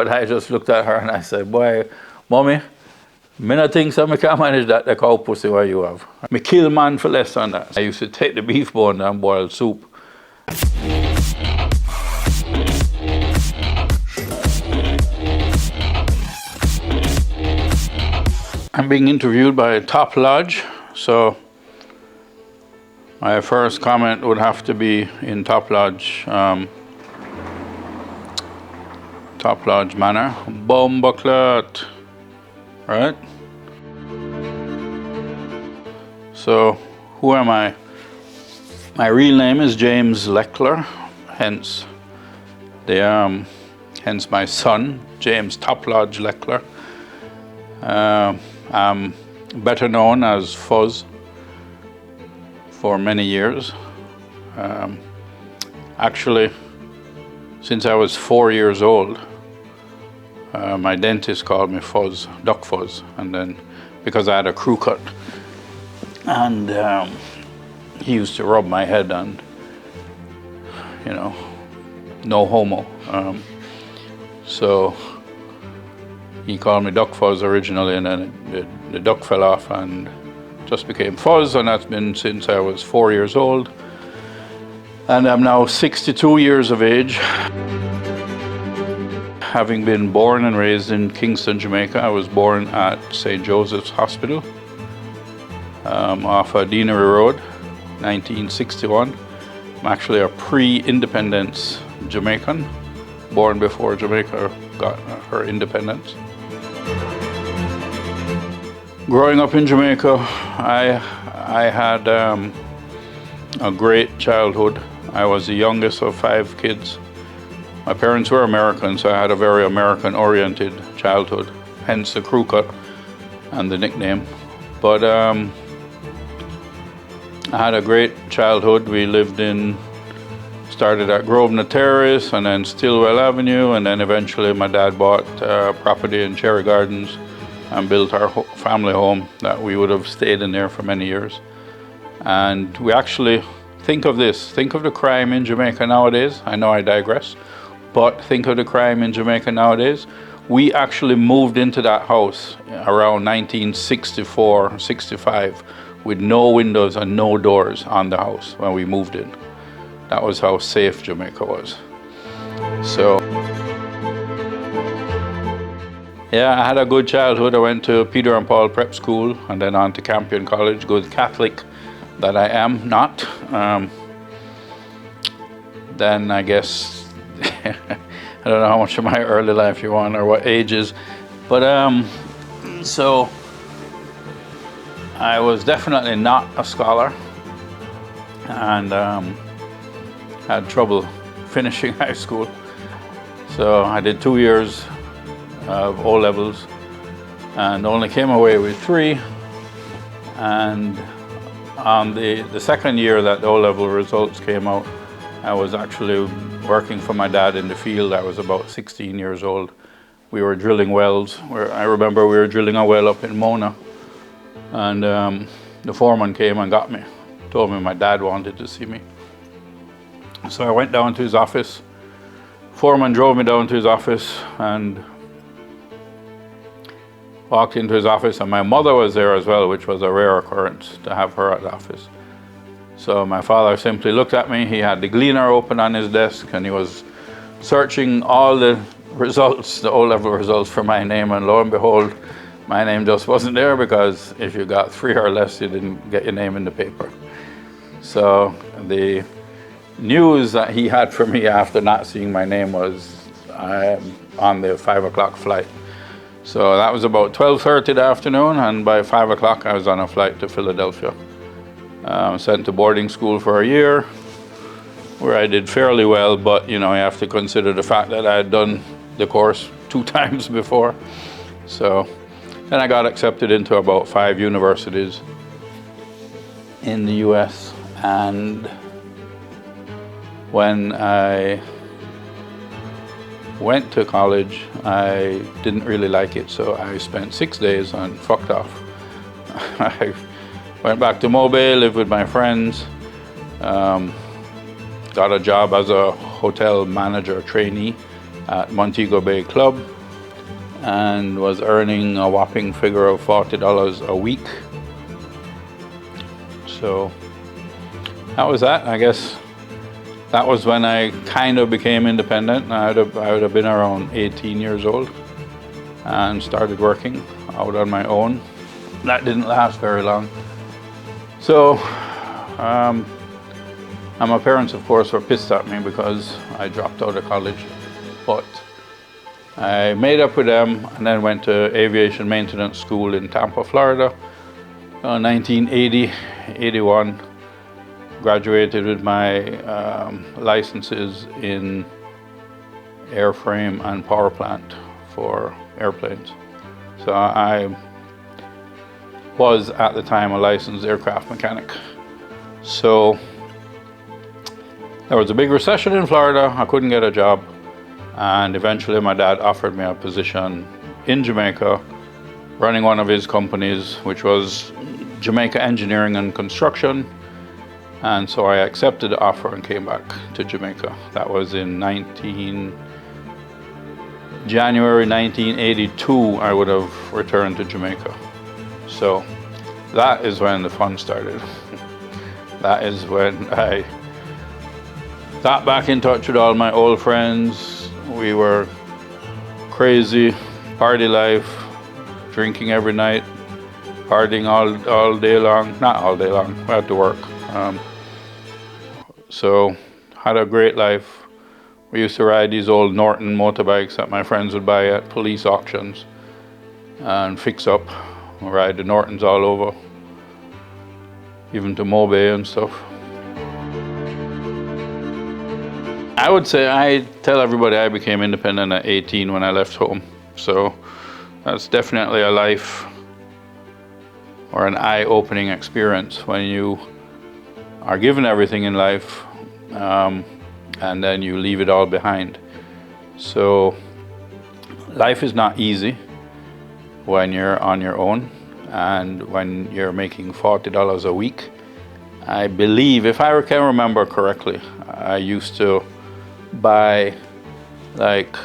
But I just looked at her and I said, boy, mommy, me not think so, me can't manage that the cow pussy what you have. Me kill man for less than that. I used to take the beef bone and boil soup. I'm being interviewed by Top Lodge, so my first comment would have to be in Top Lodge manner. Bombaclat, right? So, who am I? My real name is James Leckler, hence my son, James Top Lodge Leckler. I'm better known as Fuzz for many years. Actually, since I was 4 years old, my dentist called me Fuzz, Duck Fuzz, and then because I had a crew cut, and he used to rub my head and, you know, no homo. So he called me Duck Fuzz originally, and then the duck fell off and just became Fuzz, and that's been since I was 4 years old. And I'm now 62 years of age. Having been born and raised in Kingston, Jamaica, I was born at St. Joseph's Hospital off Deanery Road, 1961. I'm actually a pre-independence Jamaican, born before Jamaica got her independence. Growing up in Jamaica, I had a great childhood. I was the youngest of 5 kids. My parents were American, so I had a very American-oriented childhood, hence the crew cut and the nickname. But I had a great childhood. We started at Grosvenor Terrace and then Stillwell Avenue, and then eventually my dad bought property in Cherry Gardens and built our family home that we would have stayed in there for many years. And we actually, think of the crime in Jamaica nowadays. I know I digress, but think of the crime in Jamaica nowadays. We actually moved into that house around 1964, 65, with no windows and no doors on the house when we moved in. That was how safe Jamaica was. So, yeah, I had a good childhood. I went to Peter and Paul Prep School and then on to Campion College, good Catholic that I am not. Then I guess, I don't know how much of my early life you want or what ages, but so I was definitely not a scholar and had trouble finishing high school. So I did 2 years of O-levels and only came away with 3. And on the second year that the O-level results came out, I was actually working for my dad in the field. I was about 16 years old. We were drilling wells. I remember we were drilling a well up in Mona, and the foreman came and got me, told me my dad wanted to see me. So I went down to his office. Foreman drove me down to his office and walked into his office, and my mother was there as well, which was a rare occurrence to have her at the office. So my father simply looked at me. He had the Gleaner open on his desk and he was searching all the results, the O-level results for my name, and lo and behold, my name just wasn't there because if you got 3 or less, you didn't get your name in the paper. So the news that he had for me after not seeing my name was I'm on the 5 o'clock flight. So that was about 12:30 in the afternoon, and by 5 o'clock I was on a flight to Philadelphia. Sent to boarding school for a year, where I did fairly well, but you know, you have to consider the fact that I had done the course 2 times before. So then I got accepted into about 5 universities in the US, and when I went to college, I didn't really like it, so I spent 6 days and fucked off. I went back to Mobile, lived with my friends, got a job as a hotel manager trainee at Montego Bay Club and was earning a whopping figure of $40 a week. So that was that. I guess that was when I kind of became independent. I would have been around 18 years old and started working out on my own. That didn't last very long. So, and my parents, of course, were pissed at me because I dropped out of college. But I made up with them and then went to aviation maintenance school in Tampa, Florida. 1980, 81. Graduated with my licenses in airframe and power plant for airplanes. So I was at the time a licensed aircraft mechanic. So there was a big recession in Florida. I couldn't get a job. And eventually my dad offered me a position in Jamaica, running one of his companies, which was Jamaica Engineering and Construction. And so I accepted the offer and came back to Jamaica. That was in January 1982, I would have returned to Jamaica. So that is when the fun started. That is when I got back in touch with all my old friends. We were crazy, party life, drinking every night, partying all day long. Not all day long, we had to work. So had a great life. We used to ride these old Norton motorbikes that my friends would buy at police auctions and fix up. We ride the Nortons all over, even to Mobay and stuff. I would say I tell everybody I became independent at 18 when I left home. So that's definitely a life or an eye-opening experience when you are given everything in life and then you leave it all behind. So life is not easy when you're on your own and when you're making $40 a week. I believe, if I can remember correctly, I used to buy like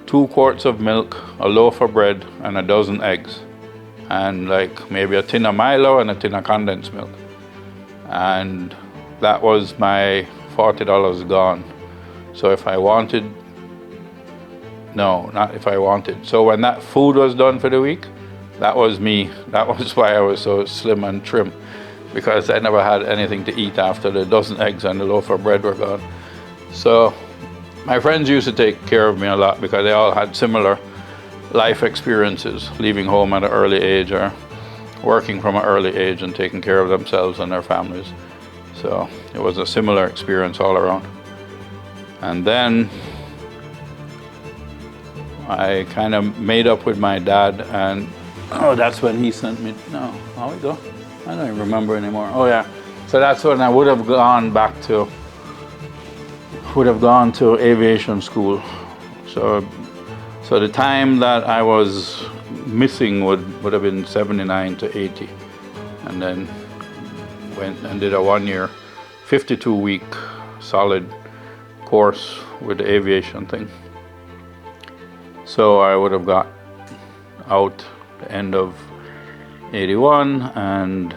2 quarts of milk, a loaf of bread, and a dozen eggs, and like maybe a tin of Milo and a tin of condensed milk. And that was my $40 gone. So if I wanted, no, not if I wanted. So when that food was done for the week, that was me. That was why I was so slim and trim, because I never had anything to eat after the dozen eggs and the loaf of bread were gone. So my friends used to take care of me a lot because they all had similar life experiences, leaving home at an early age or working from an early age and taking care of themselves and their families. So it was a similar experience all around. And then I kind of made up with my dad, and that's when he sent me, no, how we go? I don't even remember anymore. Oh yeah, so that's when I would have gone to aviation school. So the time that I was missing would have been 79 to 80, and then went and did a 1-year, 52-week solid course with the aviation thing. So I would have got out the end of 81 and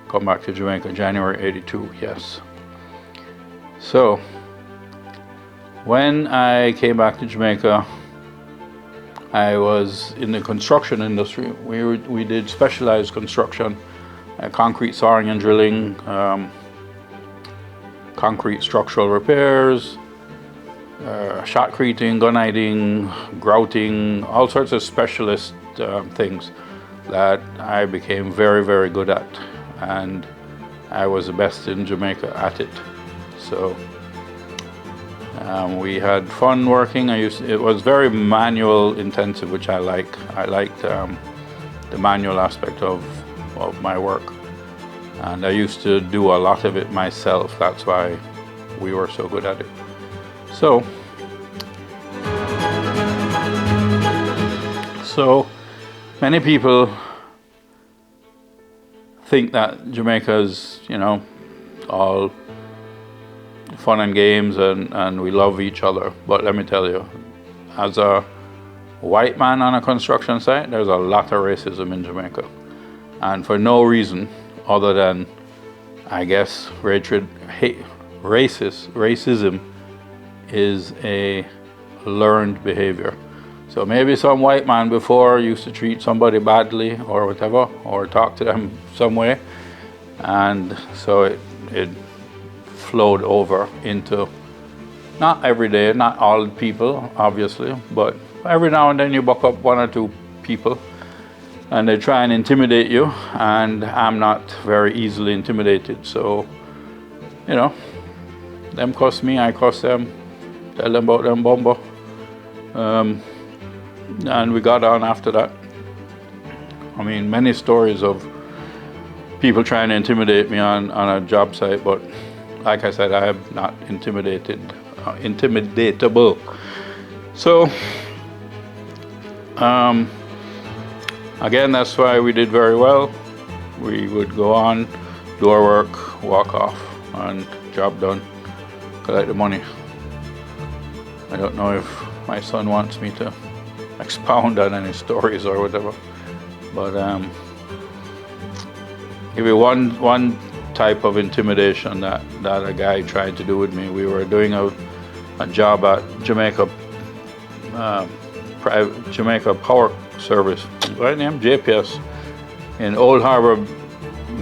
come back to Jamaica January 82, yes. So when I came back to Jamaica, I was in the construction industry. We did specialized construction, concrete sawing and drilling, concrete structural repairs, shotcreting, gunniting, grouting, all sorts of specialist things that I became very, very good at, and I was the best in Jamaica at it. So we had fun working. It was very manual intensive, which I like. I liked the manual aspect of my work, and I used to do a lot of it myself. That's why we were so good at it. So many people think that Jamaica is, all fun and games, and we love each other. But let me tell you, as a white man on a construction site, there's a lot of racism in Jamaica. And for no reason other than, I guess, racism is a learned behavior. So maybe some white man before used to treat somebody badly or whatever, or talk to them some way, and so it flowed over into, not every day, not all people obviously, but every now and then you buck up one or two people and they try and intimidate you, and I'm not very easily intimidated, so you know, them cuss me, I cuss them, tell them about them bumbo. And we got on after that. I mean, many stories of people trying to intimidate me on a job site, but like I said, I am not intimidatable. So, again, that's why we did very well. We would go on, do our work, walk off, and job done, collect the money. I don't know if my son wants me to expound on any stories or whatever, but give you one type of intimidation that a guy tried to do with me. We were doing a job at Jamaica Jamaica Power Service, right name JPS, in Old Harbor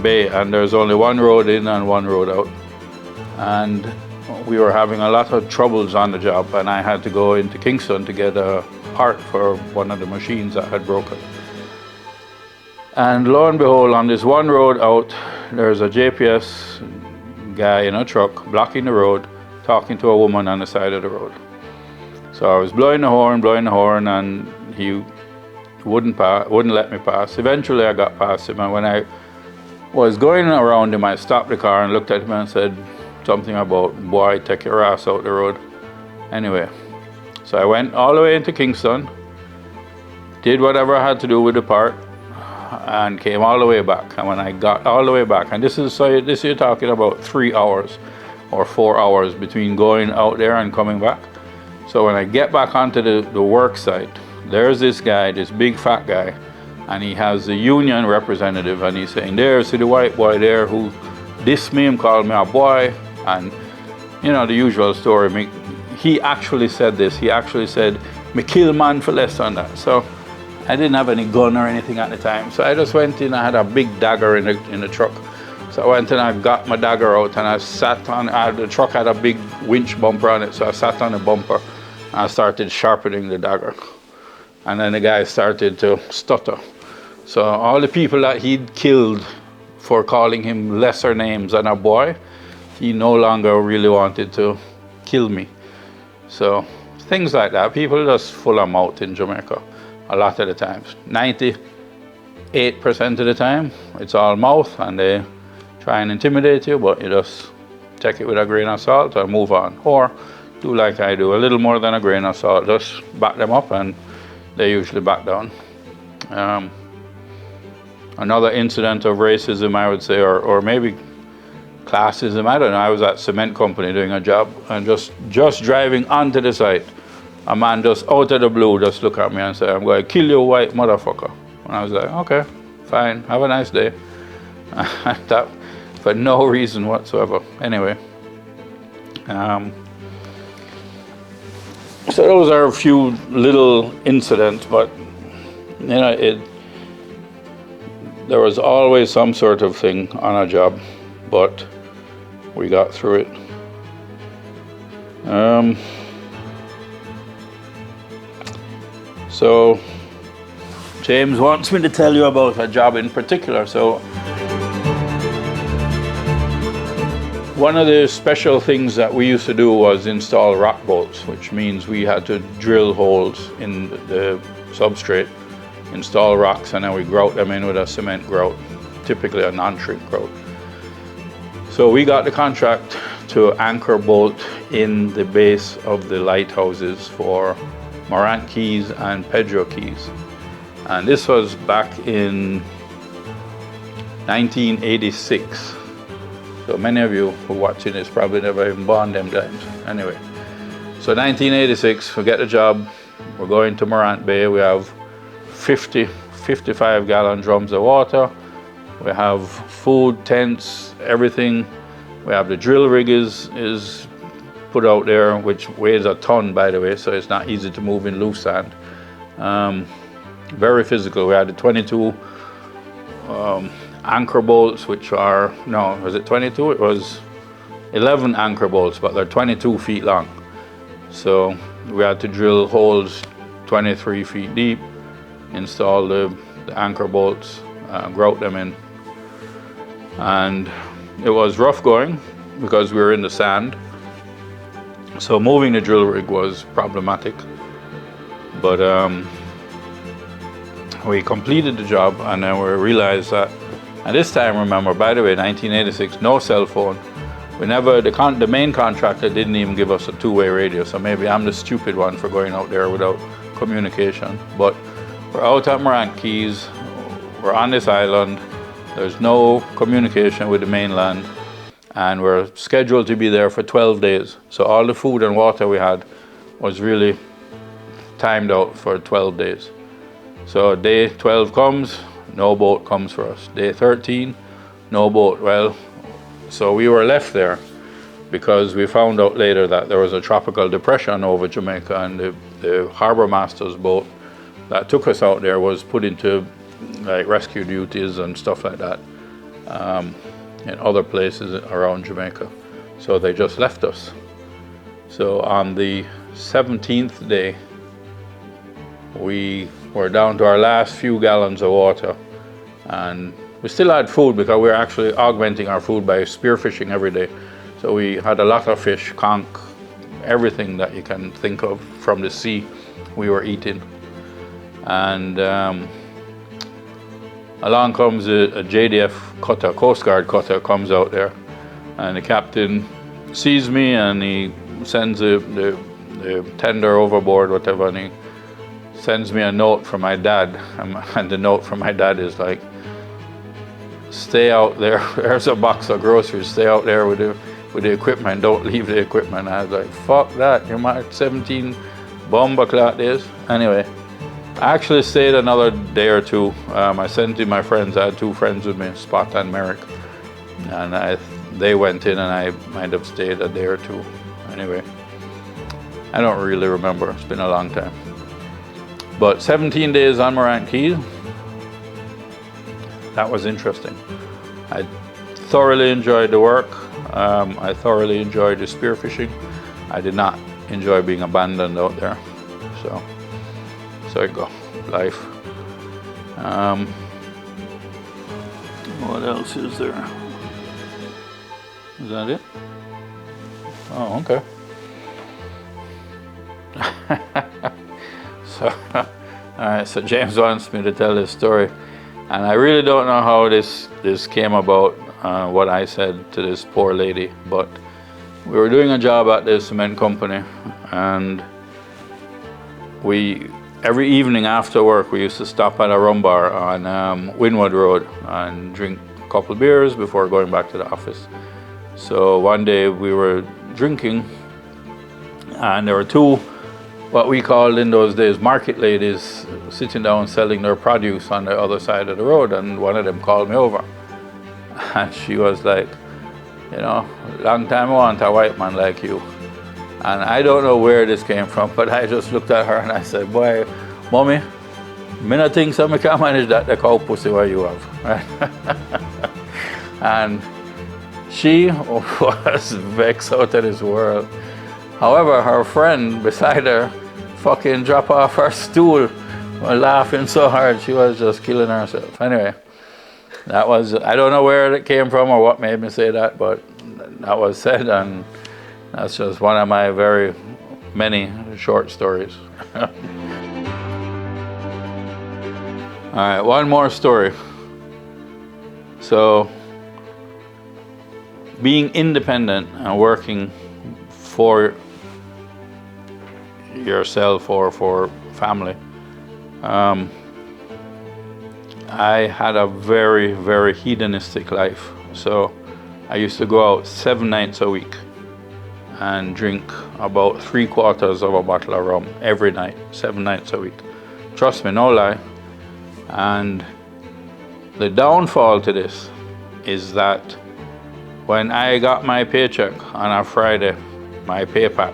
Bay, and there's only one road in and one road out, and we were having a lot of troubles on the job, and I had to go into Kingston to get a part for one of the machines that had broken. And lo and behold, on this one road out, there's a JPS guy in a truck blocking the road, talking to a woman on the side of the road. So I was blowing the horn, and he wouldn't let me pass. Eventually I got past him, and when I was going around him, I stopped the car and looked at him and said something about, "Boy, take your ass out the road." Anyway, so I went all the way into Kingston, did whatever I had to do with the part, and came all the way back. And when I got all the way back, and this you're talking about 3 hours or 4 hours between going out there and coming back. So when I get back onto the work site, there's this guy, this big fat guy, and he has the union representative, and he's saying, "There's the white boy there who dissed me and called me a boy," and you know, the usual story. He actually said this. He actually said, "Me kill man for less than that." So I didn't have any gun or anything at the time, so I just went in. I had a big dagger in the truck, so I went and I got my dagger out, and I sat on. The truck had a big winch bumper on it, so I sat on the bumper and I started sharpening the dagger, and then the guy started to stutter. So all the people that he'd killed for calling him lesser names than a boy, he no longer really wanted to kill me. So things like that. People just full of mouth in Jamaica a lot of the times. 98% of the time, it's all mouth, and they try and intimidate you, but you just take it with a grain of salt and move on. Or do like I do, a little more than a grain of salt. Just back them up, and they usually back down. Another incident of racism, I would say, or maybe classism, I don't know. I was at a cement company doing a job, and just driving onto the site, a man just out of the blue just looked at me and said, "I'm going to kill you, white motherfucker." And I was like, "Okay, fine, have a nice day." That, for no reason whatsoever. Anyway, so those are a few little incidents, but you know, there was always some sort of thing on a job, but we got through it. So James wants me to tell you about a job in particular. So one of the special things that we used to do was install rock bolts, which means we had to drill holes in the substrate, install rocks, and then we grout them in with a cement grout, typically a non-shrink grout. So we got the contract to anchor bolt in the base of the lighthouses for Morant Keys and Pedro Keys. And this was back in 1986. So many of you who are watching this probably never even born them times. Anyway, so 1986, we get the job. We're going to Morant Bay. We have 55 gallon drums of water. We have food, tents, everything. We have the drill rig is put out there, which weighs a ton, by the way, so it's not easy to move in loose sand. Very physical. We had the 22 anchor bolts, which are, no, was it 22? It was 11 anchor bolts, but they're 22 feet long. So we had to drill holes 23 feet deep, install the anchor bolts, grout them in. And it was rough going because we were in the sand. So moving the drill rig was problematic. But we completed the job, and then we realized that, and this time, remember, by the way, 1986, no cell phone. We never, the main contractor didn't even give us a two-way radio, so maybe I'm the stupid one for going out there without communication. But we're out at Morant Keys, we're on this island, there's no communication with the mainland, and we're scheduled to be there for 12 days. So all the food and water we had was really timed out for 12 days. So day 12 comes, no boat comes for us. Day 13, no boat. Well, so we were left there because we found out later that there was a tropical depression over Jamaica, and the harbor master's boat that took us out there was put into like rescue duties and stuff like that in other places around Jamaica. So they just left us. So on the 17th day, we were down to our last few gallons of water, and we still had food because we were actually augmenting our food by spearfishing every day. So we had a lot of fish, conch, everything that you can think of from the sea we were eating. And along comes a JDF cutter, Coast Guard cutter comes out there, and the captain sees me and he sends the tender overboard, whatever, and he sends me a note from my dad, and the note from my dad is like, stay out there, there's a box of groceries, stay out there with the equipment, don't leave the equipment. I was like, fuck that, you're my 17 bomber clock days. Anyway, I actually stayed another day or two. I sent in my friends, I had two friends with me, Spot and Merrick, and they went in, and I might have stayed a day or two. Anyway, I don't really remember, it's been a long time. But 17 days on Morant Keys, that was interesting. I thoroughly enjoyed the work. I thoroughly enjoyed the spearfishing. I did not enjoy being abandoned out there. So you go, life. What else is there? Is that it? Oh, okay. So, all right, so James wants me to tell this story, and I really don't know how this came about, what I said to this poor lady, but we were doing a job at this cement company, and every evening after work we used to stop at a rum bar on Wynwood Road and drink a couple beers before going back to the office. So one day we were drinking, and there were two what we called in those days market ladies sitting down selling their produce on the other side of the road, and one of them called me over, and she was like, you know, long time I want a white man like you. And I don't know where this came from, but I just looked at her and I said, boy, mommy, me not think so, me can manage that the cow pussy what you have, right? And she was vexed out of this world. However, her friend beside her fucking dropped off her stool, laughing so hard she was just killing herself. Anyway, that was, I don't know where it came from or what made me say that, but that was said, and that's just one of my very many short stories. All right, one more story. So, being independent and working for yourself or for family, I had a very, very hedonistic life. So I used to go out 7 nights a week and drink about 3/4 of a bottle of rum every night, 7 nights a week. Trust me, no lie. And the downfall to this is that when I got my paycheck on a Friday, my pay pack,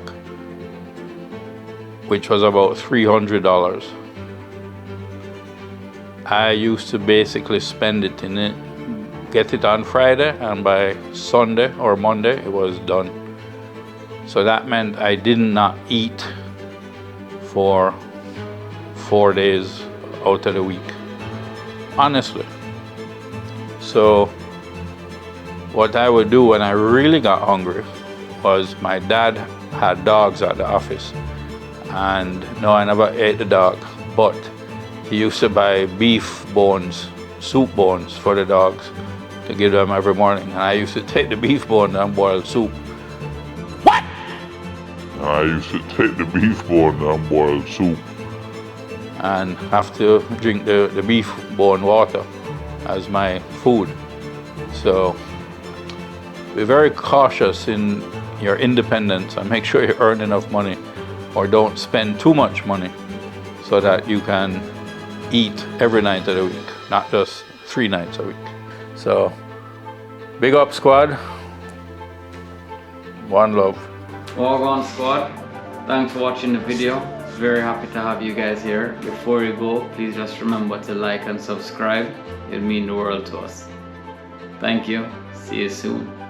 which was about $300, I used to basically spend it in it, get it on Friday, and by Sunday or Monday it was done. So that meant I did not eat for 4 days out of the week, honestly. So what I would do when I really got hungry was, my dad had dogs at the office, and no, I never ate the dog, but he used to buy beef bones, soup bones for the dogs to give them every morning, and I used to take the beef bone and boil soup. What? I used to take the beef bone and boil soup. And have to drink the beef bone water as my food. So be very cautious in your independence and make sure you earn enough money, or don't spend too much money, so that you can eat every night of the week, not just 3 nights a week. So big up, squad. One love. Gwan Squad, thanks for watching the video. Very happy to have you guys here. Before you go, please just remember to like and subscribe. It'll mean the world to us. Thank you. See you soon.